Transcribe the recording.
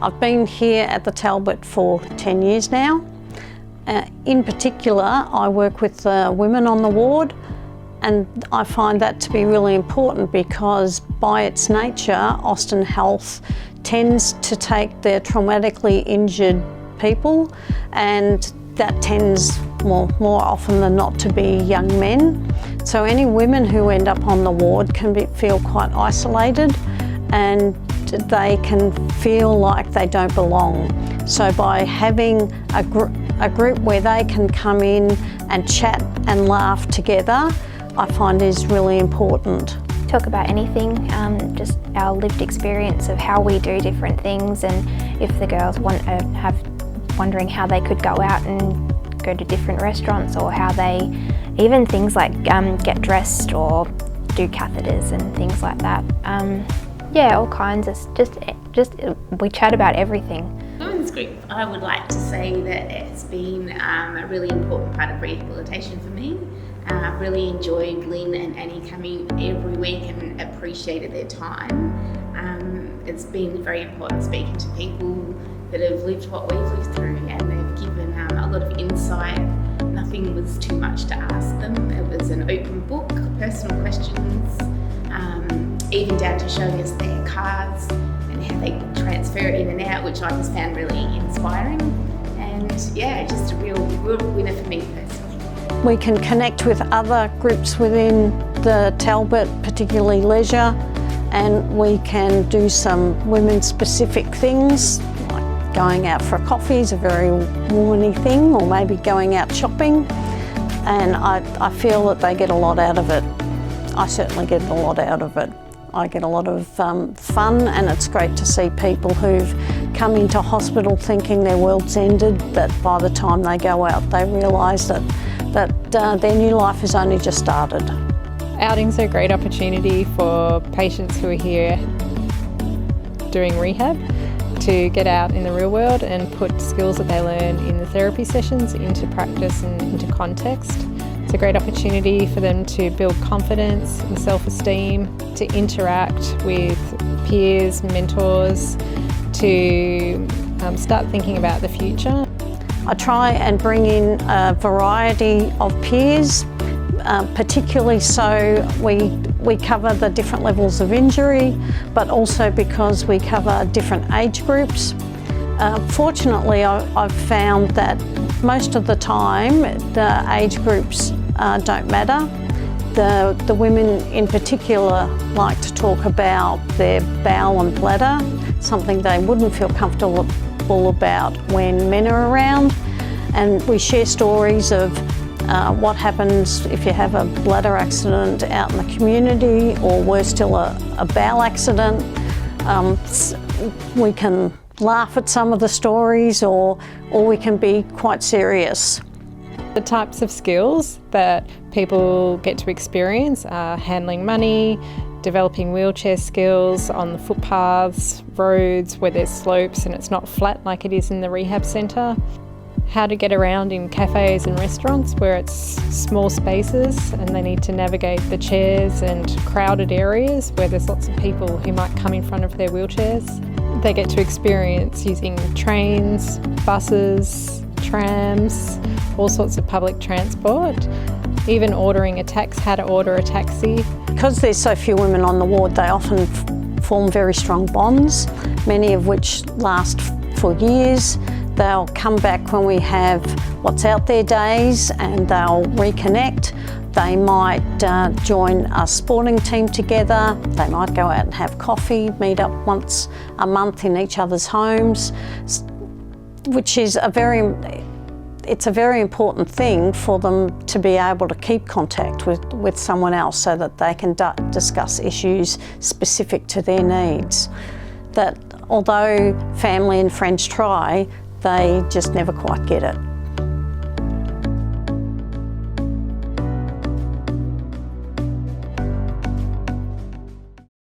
I've been here at the Talbot for 10 years now. In particular, I work with women on the ward, and I find that to be really important because by its nature, Austin Health tends to take their traumatically injured people, and that tends more often than not to be young men. So any women who end up on the ward can feel quite isolated, and they can feel like they don't belong. So by having a group where they can come in and chat and laugh together, I find is really important. Talk about anything, just our lived experience of how we do different things, and if the girls wondering how they could go out and go to different restaurants, or how they, even things like get dressed or do catheters and things like that. Yeah, all kinds of, just we chat about everything. Women's group, I would like to say that it's been a really important part of rehabilitation for me. I've really enjoyed Lynn and Annie coming every week and appreciated their time. It's been very important speaking to people that have lived what we've lived through, and they've given a lot of insight. Nothing was too much to ask them. It was an open book, personal questions, even down to showing us their cards and how they transfer it in and out, which I just found really inspiring. And yeah, just a real winner for me personally. We can connect with other groups within the Talbot, particularly leisure, and we can do some women-specific things, like going out for a coffee is a very woman-y thing, or maybe going out shopping, and I feel that they get a lot out of it. I certainly get a lot out of it. I get a lot of fun, and it's great to see people who've come into hospital thinking their world's ended, but by the time they go out they realise that their new life has only just started. Outings are a great opportunity for patients who are here doing rehab to get out in the real world and put skills that they learn in the therapy sessions into practice and into context. It's a great opportunity for them to build confidence and self-esteem, to interact with peers, mentors, to start thinking about the future. I try and bring in a variety of peers, particularly so we cover the different levels of injury, but also because we cover different age groups. Fortunately, I've found that most of the time the age groups don't matter. The women in particular like to talk about their bowel and bladder, something they wouldn't feel comfortable about when men are around, and we share stories of what happens if you have a bladder accident out in the community, or worse still, a bowel accident. We can laugh at some of the stories, or we can be quite serious. The types of skills that people get to experience are handling money, developing wheelchair skills on the footpaths, roads where there's slopes and it's not flat like it is in the rehab centre, how to get around in cafes and restaurants where it's small spaces and they need to navigate the chairs, and crowded areas where there's lots of people who might come in front of their wheelchairs. They get to experience using trains, buses, trams, all sorts of public transport, even ordering a taxi, how to order a taxi. Because there's so few women on the ward, they often form very strong bonds, many of which last for years. They'll come back when we have What's Out There days, and they'll reconnect. They might join a sporting team together. They might go out and have coffee, meet up once a month in each other's homes, which is it's a very important thing for them to be able to keep contact with someone else, so that they can discuss issues specific to their needs. That although family and friends try, they just never quite get it.